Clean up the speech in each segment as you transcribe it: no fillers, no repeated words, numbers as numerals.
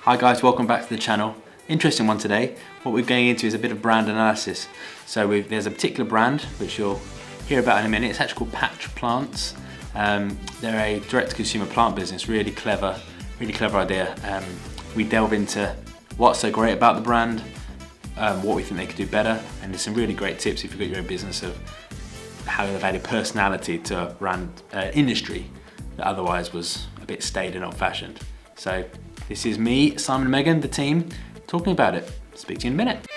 Hi guys, welcome back to the channel. Interesting one today. What we're going into is a bit of brand analysis. So there's a particular brand which you'll hear about in a minute. It's actually called Patch Plants. They're a direct-to-consumer plant business. Really clever idea. We delve into what's so great about the brand, what we think they could do better, and there's some really great tips if you've got your own business of how they've added personality to a brand industry that otherwise was a bit staid and old-fashioned. So this is me, Simon and Megan, the team, talking about it. Speak to you in a minute.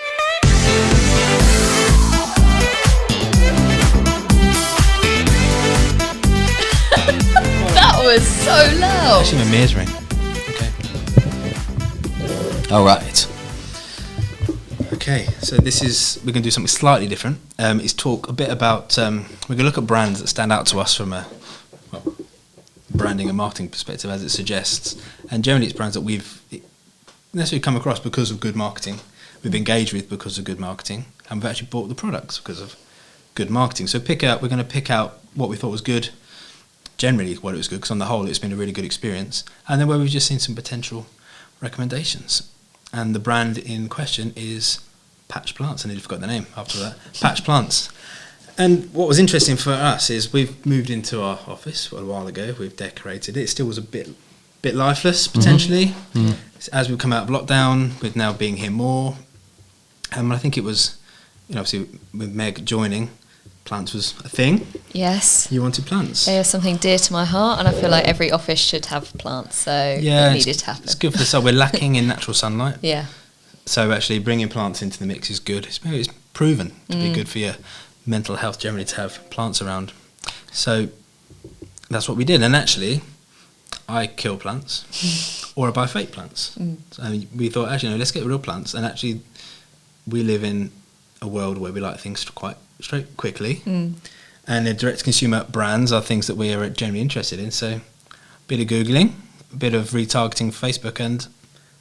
That was so loud. Actually, my ears ring. Okay. All right. Okay, so we're going to do something slightly different. Is talk a bit about, we're going to look at brands that stand out to us from a branding and marketing perspective, as it suggests. And generally it's brands that we've necessarily come across because of good marketing, we've engaged with because of good marketing, and we've actually bought the products because of good marketing. So we're going to pick out what we thought was good, generally what it was good, because on the whole it's been a really good experience, and then where we've just seen some potential recommendations. And the brand in question is Patch Plants. I nearly forgot the name after that. Patch Plants. And what was interesting for us is we've moved into our office a while ago. We've decorated it. It still was a bit lifeless, potentially. Mm-hmm. As we've come out of lockdown, with now being here more. I think it was, obviously with Meg joining, plants was a thing. Yes. You wanted plants. They are something dear to my heart, and I feel like every office should have plants, so it needed to happen. It's good for the soul. We're lacking in natural sunlight. Yeah. So actually bringing plants into the mix is good. It's proven to be good for your mental health generally to have plants around. So that's what we did. And actually, I kill plants or I buy fake plants. So we thought, actually, no, let's get real plants. And actually, we live in a world where we like things quite straight quickly. And the direct-to-consumer brands are things that we are generally interested in. So a bit of Googling, a bit of retargeting Facebook, and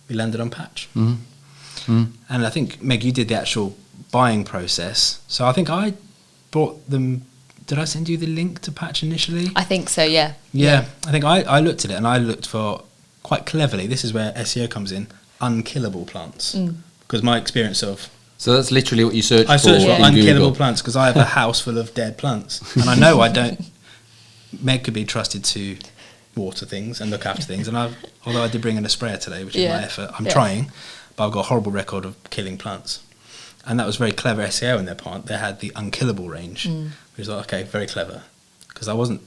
we landed on Patch. And I think, Meg, you did the actual buying process. So I think I bought them. Did I send you the link to Patch initially? I think so, yeah. Yeah. I think I looked at it, and I looked for, quite cleverly, this is where SEO comes in, unkillable plants. Because my experience of... So that's literally what you searched for. I searched for in unkillable Google. plants because I have a house full of dead plants. And I know I don't... Meg could be trusted to water things and look after things. And although I did bring in a sprayer today, which is my effort, I'm trying, but I've got a horrible record of killing plants. And that was very clever SEO on their part. They had the unkillable range, which was like, okay, very clever. Because I wasn't,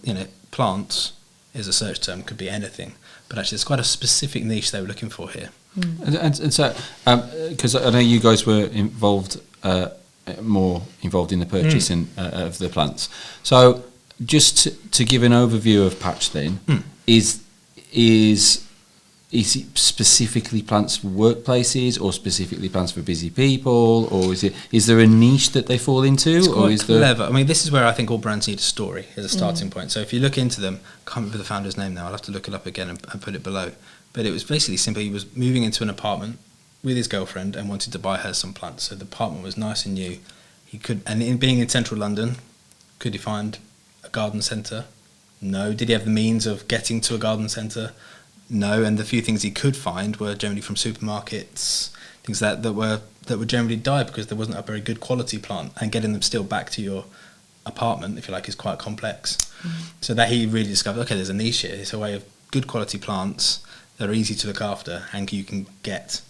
plants is a search term, could be anything. But actually, it's quite a specific niche they were looking for here. And so, because I know you guys were more involved in the purchasing of the plants. So, just to give an overview of Patch, then, is it specifically plants for workplaces, or specifically plants for busy people, or is there a niche that they fall into? It's quite or is clever. I mean, this is where I think all brands need a story as a starting point. So if you look into them, I can't remember the founder's name now. I'll have to look it up again and put it below. But it was basically simple. He was moving into an apartment with his girlfriend and wanted to buy her some plants. So the apartment was nice and new. Being in central London, could he find a garden centre? No. Did he have the means of getting to a garden centre? No. And the few things he could find were generally from supermarkets, things that were generally die because there wasn't a very good quality plant, and getting them still back to your apartment, if you like, is quite complex. So that he really discovered, okay, there's a niche here. It's a way of good quality plants that are easy to look after and you can get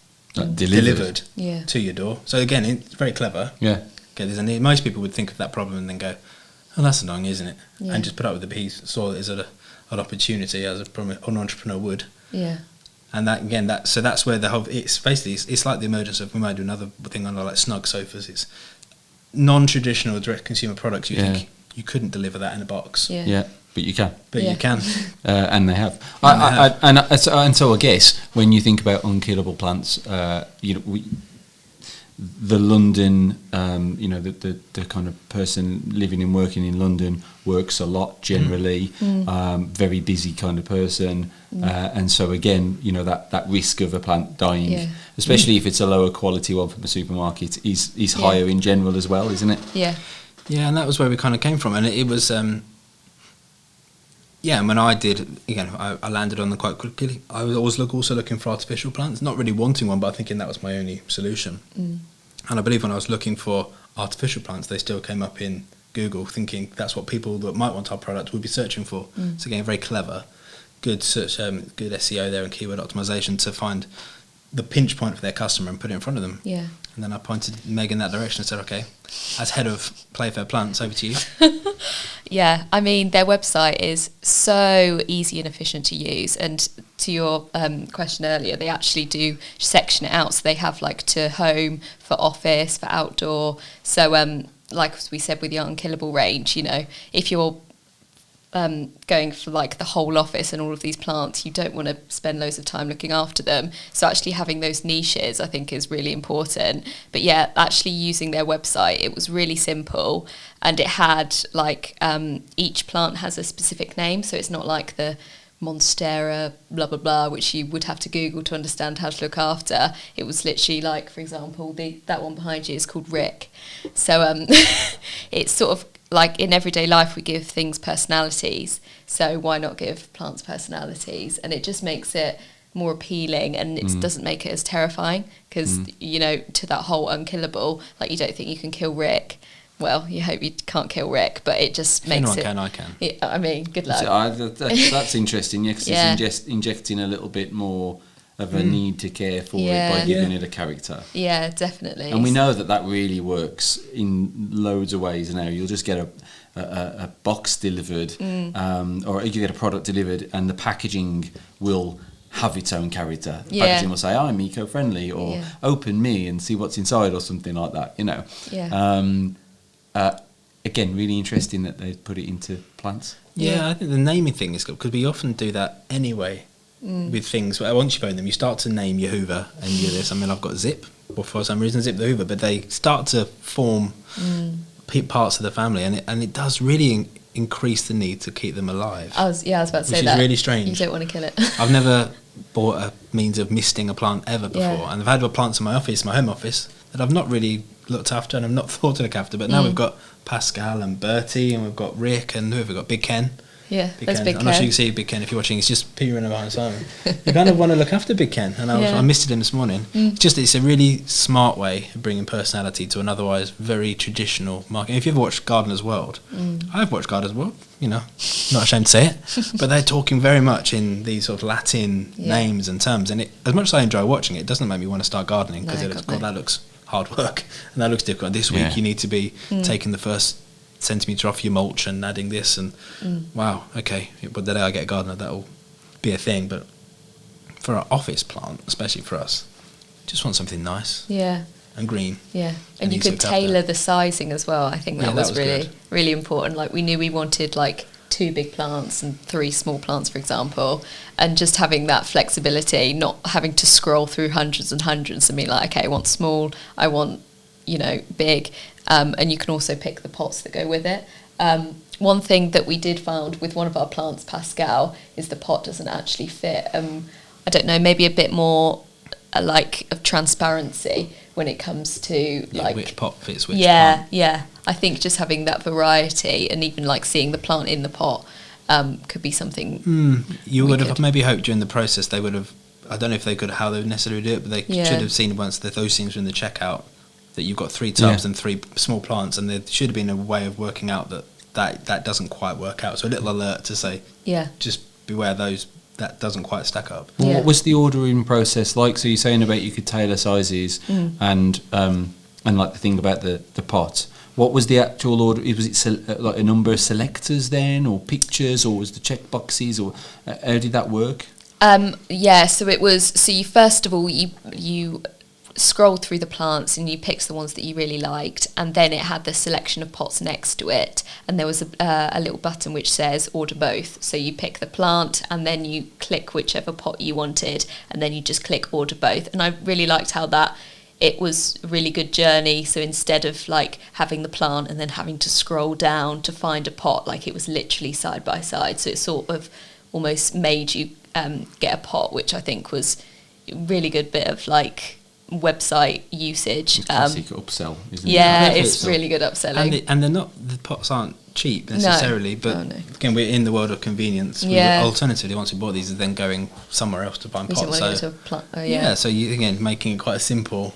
delivered to your door. So again, it's very clever. Yeah. Okay, there's a need. Most people would think of that problem and then go, oh, that's annoying, isn't it? Yeah. And just put up with it. But he saw it as an opportunity, as an entrepreneur would. Yeah. And that again, that's where the whole, it's like the emergence of, we might do another thing under like snug sofas. It's non-traditional direct consumer products. You think you couldn't deliver that in a box. Yeah. But you can. You can. And they have. And so I guess when you think about unkillable plants, the London, the kind of person living and working in London works a lot generally, very busy kind of person. And so again, that risk of a plant dying, especially if it's a lower quality one from a supermarket, is higher in general as well, isn't it? Yeah. Yeah, and that was where we kind of came from. And it was... Yeah, and when I did, again, I landed on them quite quickly. I was always also looking for artificial plants, not really wanting one, but thinking that was my only solution. And I believe when I was looking for artificial plants, they still came up in Google, thinking that's what people that might want our product would be searching for. So again, very clever, good search, good SEO there and keyword optimization to find the pinch point for their customer and put it in front of them. Yeah. And then I pointed Meg in that direction and said, okay, as head of Playfair Plants, over to you. Yeah, I mean, their website is so easy and efficient to use. And to your question earlier, they actually do section it out. So they have like to home, for office, for outdoor. So like we said with the Unkillable range, you know, if you're going for like the whole office and all of these plants, you don't want to spend loads of time looking after them. So actually having those niches, I think, is really important. But yeah, actually using their website, it was really simple, and it had like each plant has a specific name, so it's not like the Monstera blah blah blah, which you would have to Google to understand how to look after. It was literally like, for example, that one behind you is called Rick. So it's sort of like in everyday life we give things personalities, so why not give plants personalities? And it just makes it more appealing, and it doesn't make it as terrifying, because you know, to that whole unkillable, like you don't think you can kill Rick. Well, you hope you can't kill Rick, but it just makes Anyone it... can, I can. Yeah, I mean, good luck. So, that's interesting, yeah, because it's injecting a little bit more of a need to care for it by giving it a character. Yeah, definitely. And we know that really works in loads of ways now. You'll just get a box delivered, or you get a product delivered, and the packaging will have its own character. The packaging will say, I'm eco-friendly, or open me and see what's inside, or something like that, you know. Again, really interesting that they put it into plants. Yeah, I think the naming thing is good, because we often do that anyway with things. Well, once you own them, you start to name your Hoover and your this. I mean, I've got Zip, or for some reason Zip the Hoover, but they start to form parts of the family, and it does really increase the need to keep them alive. I was about to say which that. is really strange. You don't want to kill it. I've never bought a means of misting a plant ever before, and I've had plants in my office, my home office, that I've not really looked after and I've not thought to look after, but now we've got Pascal and Bertie, and we've got Rick, and who have we got? Big Ken. Yeah, that's Big Ken. I'm not sure you can see Big Ken if you're watching. It's just peering behind Simon. You kind of want to look after Big Ken, and I missed him this morning. It's a really smart way of bringing personality to an otherwise very traditional market. If you've ever watched Gardener's World, I've watched Gardener's World, you know, not ashamed to say it, but they're talking very much in these sort of Latin names and terms, and as much as I enjoy watching it, it doesn't make me want to start gardening, because that looks hard work and that looks difficult. This week you need to be taking the first centimetre off your mulch and adding this, and wow, okay, but the day I get a gardener, that'll be a thing. But for an office plant, especially for us, just want something nice and green. And you could tailor the sizing as well. I think that was really good. Really important. Like, we knew we wanted like 2 big plants and 3 small plants, for example, and just having that flexibility, not having to scroll through hundreds and hundreds and be like, okay, I want small, I want, you know, big. And you can also pick the pots that go with it. One thing that we did find with one of our plants, Pascal, is the pot doesn't actually fit. I don't know, maybe a bit more like of transparency when it comes to like which pot fits which plant. Yeah. I think just having that variety, and even like seeing the plant in the pot could be something. You would have maybe hoped during the process they would have. I don't know if they could how they would necessarily do it, but they should have seen once that those things were in the checkout, that you've got 3 tubs and 3 small plants, and there should have been a way of working out that doesn't quite work out. So a little alert to say, just beware those, that doesn't quite stack up. Well, what was the ordering process like? So you're saying about you could tailor sizes and like the thing about the pot. What was the actual order? Was it like a number of selectors then, or pictures, or was the check boxes, or how did that work? So it was. So you first of all you scrolled through the plants and you picked the ones that you really liked, and then it had the selection of pots next to it, and there was a little button which says order both. So you pick the plant and then you click whichever pot you wanted, and then you just click order both. And I really liked how that it was a really good journey. So instead of like having the plant and then having to scroll down to find a pot, like it was literally side by side. So it sort of almost made you get a pot, which I think was a really good bit of like website usage. Classic upsell, isn't it? Yeah, Perfect. it's really good upselling. And they're not, the pots aren't cheap necessarily, but Oh, no. again, we're in the world of convenience. Yeah. Alternatively, once we bought these, then going somewhere else to find We didn't pots. want to So go to a plant. Oh, yeah. yeah. So you, again, making it quite a simple.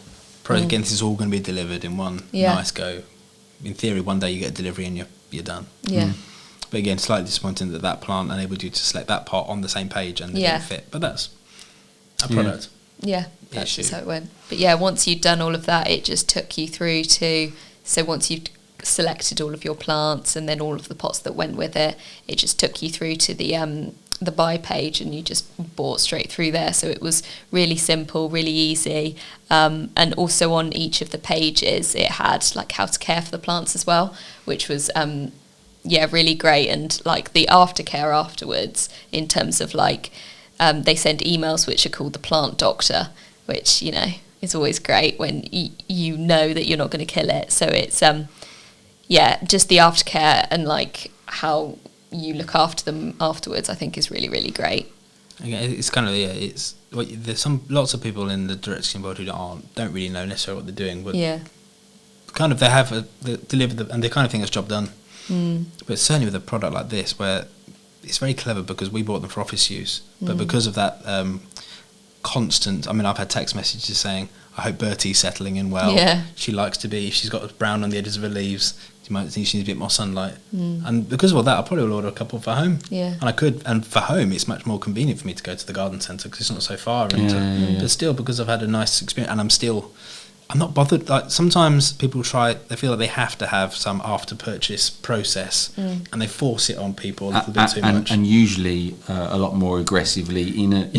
Again, this is all going to be delivered in one Yeah. nice go. In theory, one day you get a delivery and you're done. Yeah. But again, slightly disappointing that plant enabled you to select that pot on the same page and they Yeah. didn't fit. But that's a product. Yeah, that's Issue. just how it went. But yeah, once you'd done all of that, it just took you through to, so once you'd selected all of your plants and then all of the pots that went with it, it just took you through to the buy page, and you just bought straight through there. So it was really simple, really easy. And also on each of the pages, it had like how to care for the plants as well, which was really great. And like the aftercare afterwards, in terms of like, they send emails which are called the plant doctor, which, you know, is always great when you know that you're not going to kill it. So it's, just the aftercare and like how you look after them afterwards, I think is really, really great. Again, it's kind of, it's, there's lots of people in the direction world who don't really know necessarily what they're doing, but kind of they have delivered and they kind of think it's job done. But certainly with a product like this, where it's very clever because we bought them for office use, but because of that constant, I mean, I've had text messages saying, I hope Bertie's settling in well. Yeah. She likes to be, if she's got brown on the edges of her leaves, you might think she needs a bit more sunlight. And because of all that, I probably will order a couple for home. Yeah. And for home, it's much more convenient for me to go to the garden centre because it's not so far. But still, because I've had a nice experience, and I'm not bothered. Like sometimes people they feel like they have to have some after purchase process, and they force it on people a little bit too much. And usually a lot more aggressively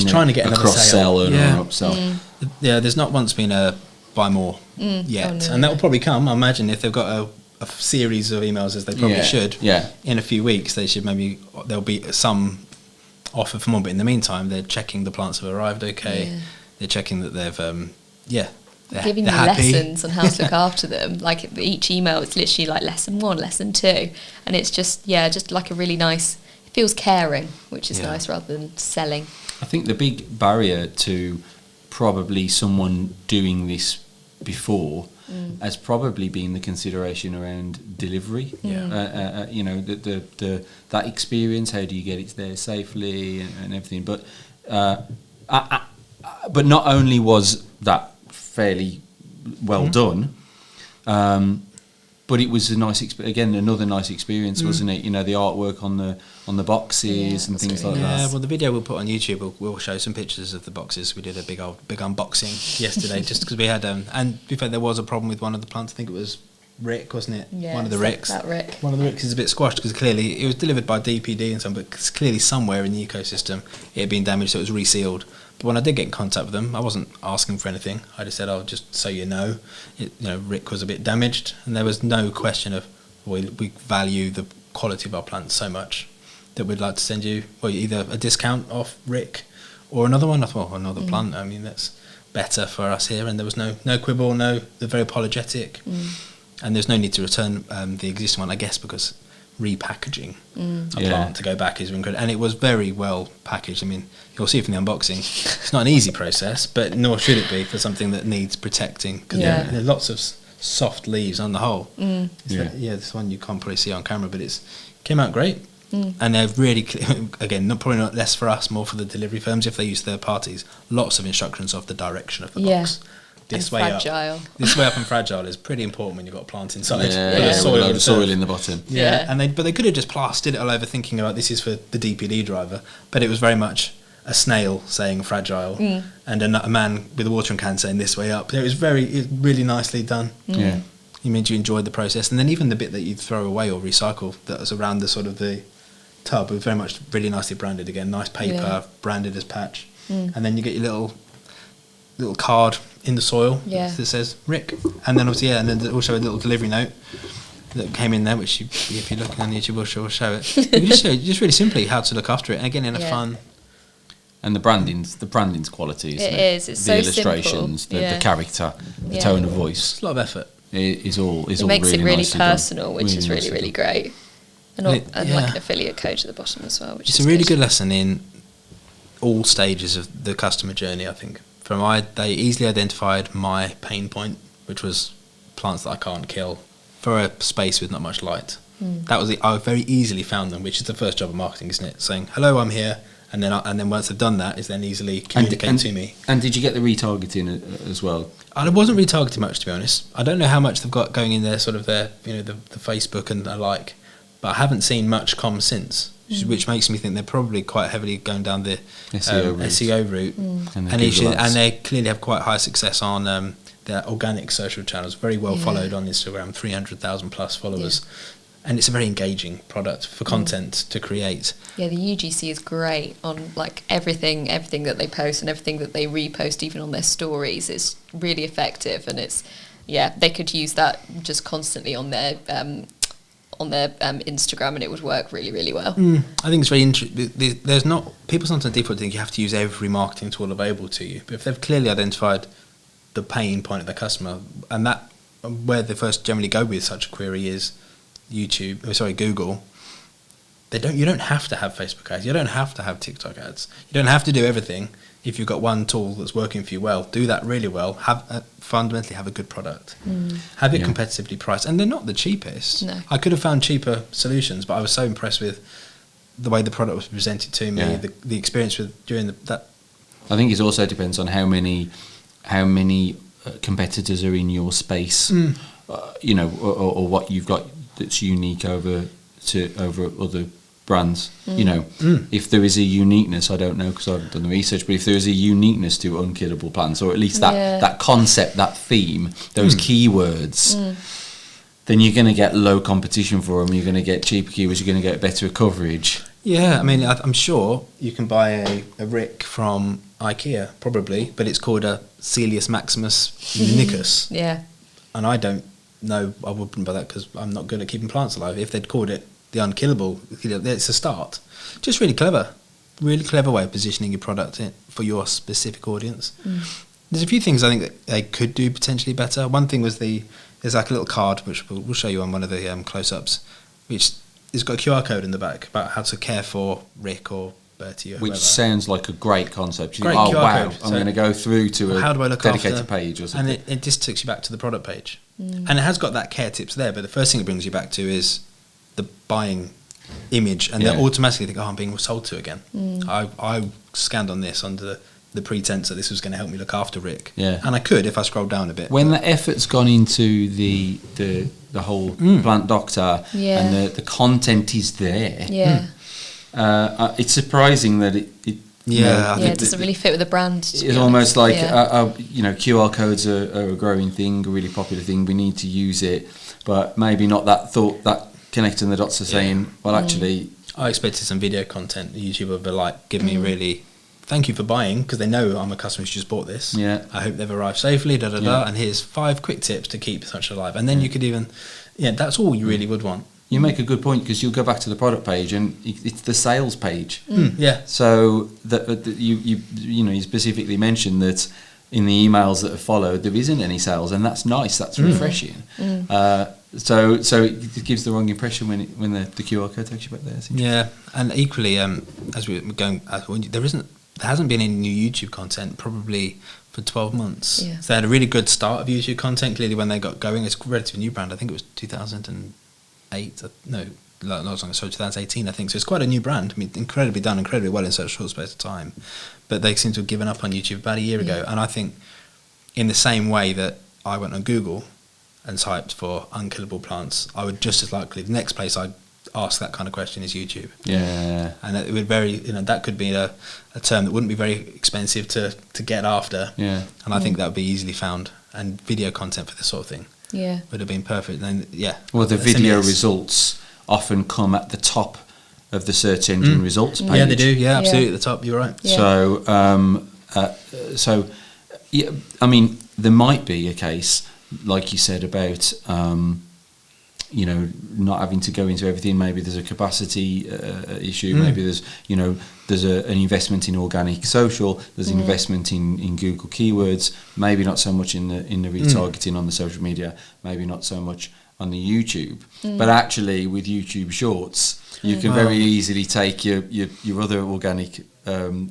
trying to get a another cross-sell and Yeah. an upsell. Yeah, there's not once been a buy more yet, Oh, no. and that will probably come. I imagine if they've got a series of emails, as they probably should. Yeah. In a few weeks, there'll be some offer for more. But in the meantime, they're checking the plants have arrived okay. Yeah. They're checking that they've they're Giving you happy. lessons on how to look after them. Like each email, it's literally like lesson 1, lesson 2, and it's just like a really nice. It feels caring, which is nice rather than selling. I think the big barrier to probably someone doing this before has probably been the consideration around delivery. Yeah. You know, that experience. How do you get it there safely and everything? But but not only was that fairly well done, but it was a nice another nice experience, wasn't it? You know, the artwork on the boxes and things like that. Yeah, well, the video we'll put on YouTube, we'll show some pictures of the boxes. We did a big unboxing yesterday, just because we had and to be fair, there was a problem with one of the plants. I think it was Rick, wasn't it? Yeah, one of the Ricks. That Rick. One of the Ricks is a bit squashed because clearly it was delivered by DPD and some, but clearly somewhere in the ecosystem it had been damaged, so it was resealed. But when I did get in contact with them, I wasn't asking for anything. I just said, "Oh, just so you know, Rick was a bit damaged," and there was no question of we value the quality of our plants so much that we'd like to send you either a discount off Rick or another one. I thought, another plant. I mean, that's better for us here. And there was no quibble. They're very apologetic. And there's no need to return the existing one, I guess, because repackaging a plant to go back is incredible. And it was very well packaged. I mean, you'll see from the unboxing, it's not an easy process, but nor should it be for something that needs protecting. Because there are lots of soft leaves on the whole. This one you can't probably see on camera, but it came out great. And they're really, again, probably not less for us, more for the delivery firms if they use third parties. Lots of instructions of the direction of the box. This way fragile. up. This way up and fragile is pretty important when you've got a plant inside. With a load of soil in the bottom. But they could have just plastered it all over, thinking about this is for the DPD driver. But it was very much a snail saying fragile, and a man with a watering can saying this way up. It was really nicely done. Yeah. It means you enjoyed the process, and then even the bit that you throw away or recycle that was around the sort of the tub was very much really nicely branded again. Nice paper branded as Patch, and then you get your little card in the soil that says Rick, and then obviously and then also a little delivery note that came in there, which if you're looking on YouTube, we'll show it. You can just show just really simply how to look after it, and again in a fun. And the branding's quality, isn't it? It is. It's the so illustrations, simple. the character, the tone of voice. It's a lot of effort. It makes it really nicely personal, done. which is really, nicely really done. great. And like an affiliate code at the bottom as well, which It's is a really good lesson in all stages of the customer journey, I think, they easily identified my pain point, which was plants that I can't kill for a space with not much light. That was I very easily found them, which is the first job of marketing, isn't it? Saying hello, I'm here, and then once they've done that, is then easily communicate to me. And did you get the retargeting as well? And it wasn't retargeting much, to be honest. I don't know how much they've got going in their sort of their the Facebook and the like, but I haven't seen much come since, which makes me think they're probably quite heavily going down the SEO route, and they clearly have quite high success on their organic social channels. Very well followed on Instagram, 300,000 plus followers. Yeah. And it's a very engaging product for content to create. Yeah, the UGC is great on like everything that they post and everything that they repost, even on their stories. It's really effective, and they could use that just constantly on their Instagram, and it would work really, really well. I think it's very interesting. There's not people sometimes default think you have to use every marketing tool available to you, but if they've clearly identified the pain point of the customer, and that where they first generally go with such a query is Google. You don't have to have Facebook ads. You don't have to have TikTok ads. You don't have to do everything. If you've got one tool that's working for you well, do that really well. Fundamentally have a good product. Have it competitively priced, and they're not the cheapest. No. I could have found cheaper solutions, but I was so impressed with the way the product was presented to me, the experience with during that. I think it also depends on how many competitors are in your space, or what you've got that's unique over other brands. If there is a uniqueness, I don't know because I haven't done the research, but if there is a uniqueness to unkillable plants, or at least that concept, that theme, those keywords, then you're going to get low competition for them. You're going to get cheaper keywords. You're going to get better coverage. Yeah, I mean, I'm sure you can buy a rick from IKEA, probably, but it's called a Celius Maximus Nicus. And I don't know, I wouldn't buy that because I'm not good at keeping plants alive. If they'd called it the unkillable, it's a start. Just really clever way of positioning your product for your specific audience. There's a few things I think that they could do potentially better. One thing was there's like a little card, which we'll show you on one of the close-ups, which has got a QR code in the back about how to care for Rick or Bertie or whoever. Which sounds like a great concept. Great QR code. I'm going to go through to a dedicated page or something. And it just takes you back to the product page. And it has got that care tips there, but the first thing it brings you back to is the buying image, and they automatically think, I'm being sold to again. I scanned on this under the pretense that this was going to help me look after Rick. And I could if I scrolled down a bit. When the effort's gone into the whole plant doctor and the content is there, it's surprising that it doesn't really fit with the brand. It's almost like QR codes are a growing thing, a really popular thing. We need to use it, but maybe not that connecting the dots are saying, well, actually, I expected some video content. YouTube would be like, give me really, thank you for buying, because they know I'm a customer who's just bought this. I hope they've arrived safely. And here's 5 quick tips to keep such alive. And then you could even, that's all you really would want. You make a good point, because you'll go back to the product page and it's the sales page. So that you specifically mentioned that in the emails that have followed there isn't any sales, and that's nice. That's refreshing. So it gives the wrong impression when the QR code takes you back there. And equally, as we're going, there hasn't been any new YouTube content probably for 12 months. So they had a really good start of YouTube content. Clearly, when they got going, it's a relatively new brand. I think it was 2018, I think. So it's quite a new brand. I mean, incredibly well in such a short space of time. But they seem to have given up on YouTube about a year ago. And I think in the same way that I went on Google and typed for unkillable plants, I would just as likely, the next place I'd ask that kind of question is YouTube. And it would that could be a term that wouldn't be very expensive to get after. And I think that would be easily found. And video content for this sort of thing would have been perfect. Then well, the video results often come at the top of the search engine results page. They do. Absolutely at the top. You're right. So I mean, there might be a case, like you said, about not having to go into everything. Maybe there's a capacity issue. Maybe there's an investment in organic social. There's an investment in Google keywords. Maybe not so much in the retargeting on the social media. Maybe not so much on the YouTube. But actually, with YouTube Shorts, you can very easily take your other organic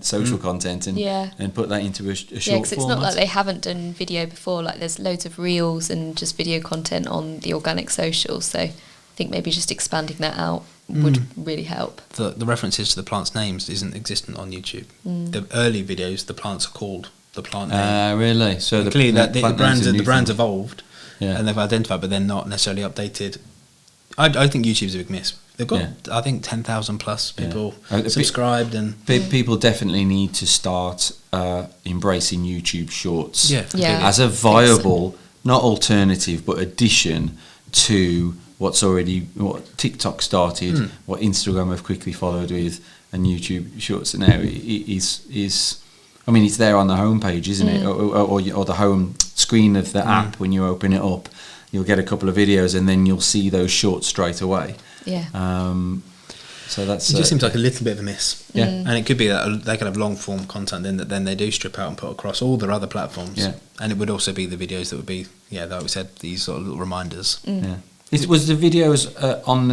social content and put that into a short because it's format. not like they haven't done video before. Like there's loads of reels and just video content on the organic social. So I think maybe just expanding that out would really help. The references to the plants' names isn't existent on YouTube. The early videos, the plants are called the plant name. Really? So clearly the plant name's a new brand's thing. evolved, and they've identified, but they're not necessarily updated. I think YouTube's a big miss. They've got, I think, 10,000 plus people subscribed, and people definitely need to start embracing YouTube Shorts as a viable, not alternative, but addition to what TikTok started, what Instagram have quickly followed with, and YouTube Shorts now is. I mean, it's there on the homepage, isn't it, or the home screen of the app when you open it up. You'll get a couple of videos and then you'll see those shorts straight away. Yeah. So it just seems like a little bit of a miss. Yeah. And it could be that they could have long form content then they do strip out and put across all their other platforms. Yeah. And it would also be the videos that would be, like we said, these sort of little reminders. Yeah. Was the videos on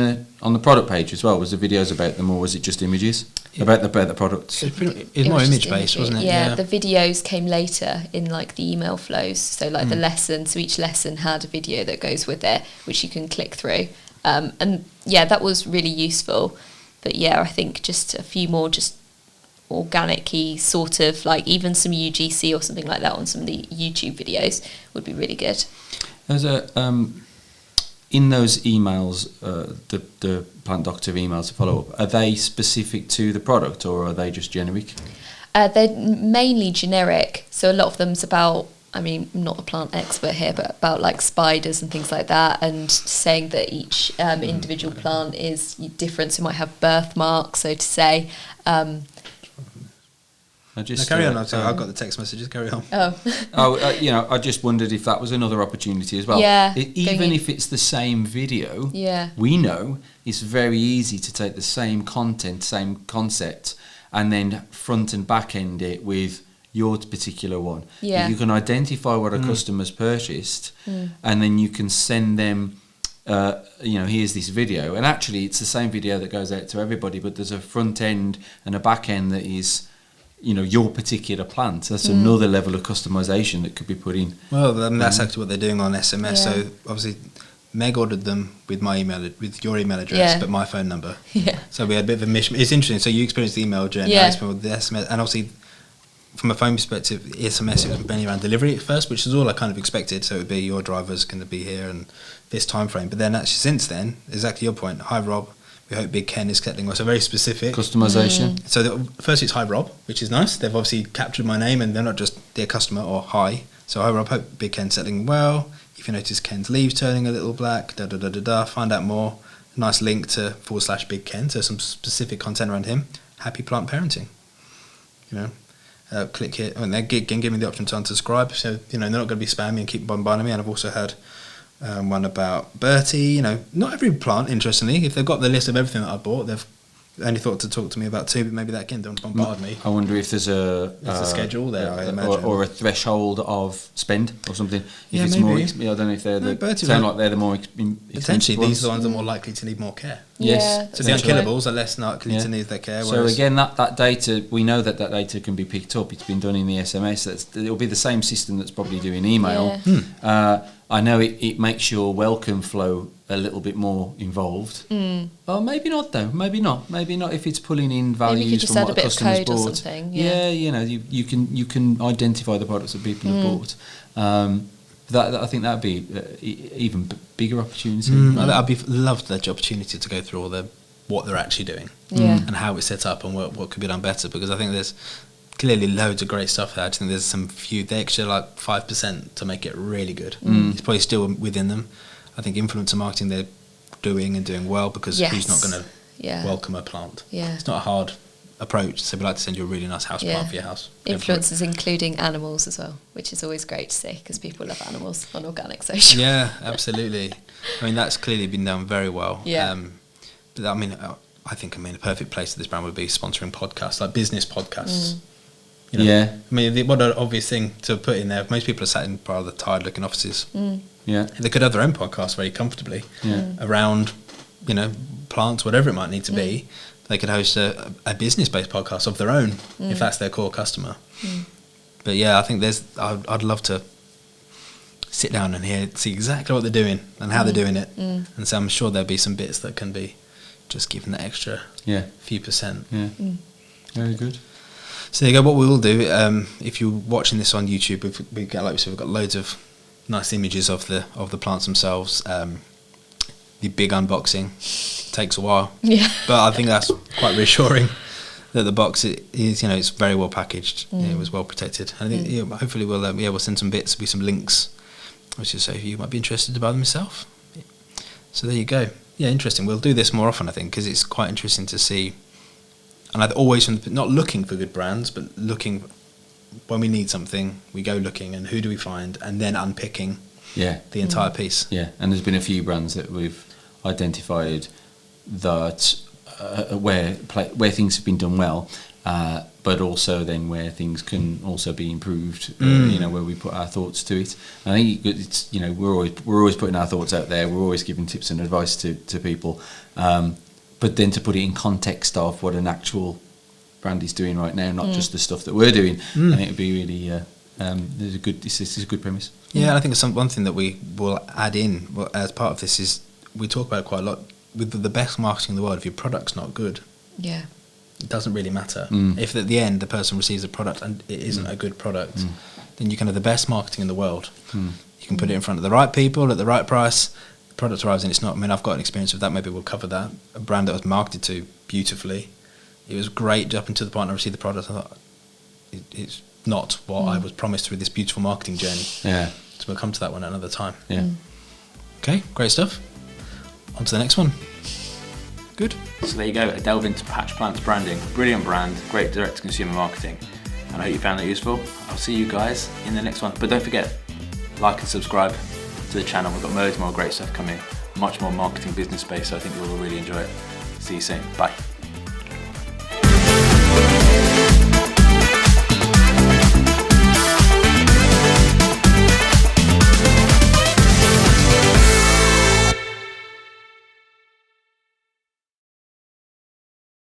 the product page as well? Was the videos about them, or was it just images about the products? It's more image based, wasn't it? Yeah, the videos came later in like the email flows. So like the lesson, so each lesson had a video that goes with it, which you can click through. And yeah, that was really useful. But yeah, I think just a few more just organic-y sort of, like even some UGC or something like that on some of the YouTube videos would be really good. There's in those emails, the plant doctor emails to follow up, are they specific to the product or are they just generic? They're mainly generic. So a lot of them's about, I mean, I'm not a plant expert here, but about like spiders and things like that, and saying that each individual plant is different. So it might have birthmarks, so to say. Carry on. I've got the text messages. Carry on. I just wondered if that was another opportunity as well. Yeah. Even if it's the same video, we know it's very easy to take the same content, same concept, and then front and back end it with your particular one. Yeah. You can identify what a customer's purchased, and then you can send them. Here's this video, and actually it's the same video that goes out to everybody, but there's a front end and a back end that is, your particular plant. That's another level of customization that could be put in. Well, that's actually what they're doing on SMS. So obviously, Meg ordered them with my email, with your email address, but my phone number. Yeah. So we had a bit of a mishmash. It's interesting. So you experienced the email journey, I experienced the SMS, and obviously, from a phone perspective, SMS, it was mainly around delivery at first, which is all I kind of expected. So it would be your driver's going to be here and this time frame. But then actually, since then, exactly your point. Hi, Rob. We hope Big Ken is settling well. So very specific. Customization. So first it's hi Rob, which is nice. They've obviously captured my name and they're not just dear customer or hi. So hi Rob, hope Big Ken's settling well. If you notice Ken's leaves turning a little black, find out more. Nice link to /Big Ken. So some specific content around him. Happy plant parenting. Click here. And they can give me the option to unsubscribe. So, they're not going to be spamming and keep bombarding me. And I've also had one about Bertie. Not every plant, interestingly. If they've got the list of everything that I bought, they've only thought to talk to me about two, but maybe that again don't bombard me. I wonder if there's a schedule there, I imagine. Or a threshold of spend or something. Yeah, if it's maybe. I don't know if they're they're the more potentially ones. these are the ones that are more likely to need more care. Yes. So the unkillables are less likely to need their care. So again, that data, we know that data can be picked up. It's been done in the SMS. It'll be the same system that's probably doing email. Yeah. I know it makes your welcome flow a little bit more involved. Well, maybe not though. Maybe not if it's pulling in values from what a customer's bought. You can identify the products that people have bought. That I think that'd be even bigger opportunity. I'd be loved the opportunity to go through all what they're actually doing and how it's set up and what could be done better, because I think there's clearly loads of great stuff there. I just think there's the extra 5% to make it really good. It's probably still within them. I think influencer marketing they're doing well, because who's not going to welcome a plant? Yeah. It's not a hard approach. So we'd like to send you a really nice house plant for your house. Influencers including animals as well, which is always great to see, because people love animals on organic social. Yeah, absolutely. I mean, that's clearly been done very well. Yeah. But I mean, I think a perfect place for this brand would be sponsoring podcasts, like business podcasts. Yeah. I mean, what an obvious thing to put in there. Most people are sat in rather tired-looking offices. Yeah. They could have their own podcast very comfortably around, plants, whatever it might need to be. they could host a business-based podcast of their own if that's their core customer. But yeah, I think I'd love to sit down and see exactly what they're doing and how they're doing it. And so I'm sure there'll be some bits that can be just given the extra few percent. Yeah. Very good. So there you go. What we will do, if you're watching this on YouTube, we've got loads of nice images of the plants themselves. The big unboxing takes a while, but I think that's quite reassuring that the box is, it's very well packaged. It was well protected. And I think hopefully we'll send some bits, be some links, which is so you might be interested to buy them yourself. So there you go. Yeah, interesting. We'll do this more often, I think, because it's quite interesting to see. And I've always not looking for good brands, but looking when we need something, we go looking, and who do we find, and then unpicking the entire piece. Yeah, and there's been a few brands that we've identified that where things have been done well, but also then where things can also be improved. Where we put our thoughts to it. And I think it's we're always putting our thoughts out there. We're always giving tips and advice to people. But then to put it in context of what an actual brand is doing right now, not just the stuff that we're doing, I think it'd be really this is a good premise. Yeah, and I think one thing that we will add in as part of this is we talk about it quite a lot. With the best marketing in the world, if your product's not good, it doesn't really matter. If at the end the person receives a product and it isn't a good product, then you can have the best marketing in the world. You can put it in front of the right people at the right price. The product arrives and it's not. I mean, I've got an experience with that. Maybe we'll cover that. A brand that was marketed to beautifully. It was great up until the point I received the product. I thought it's not what I was promised through this beautiful marketing journey. Yeah. So we'll come to that one at another time. Yeah. Okay, great stuff. On to the next one. Good. So there you go, a delve into Patch Plants branding. Brilliant brand, great direct-to-consumer marketing. And I hope you found that useful. I'll see you guys in the next one. But don't forget, like and subscribe to the channel. We've got loads more great stuff coming. Much more marketing business based, so I think you'll really enjoy it. See you soon. Bye.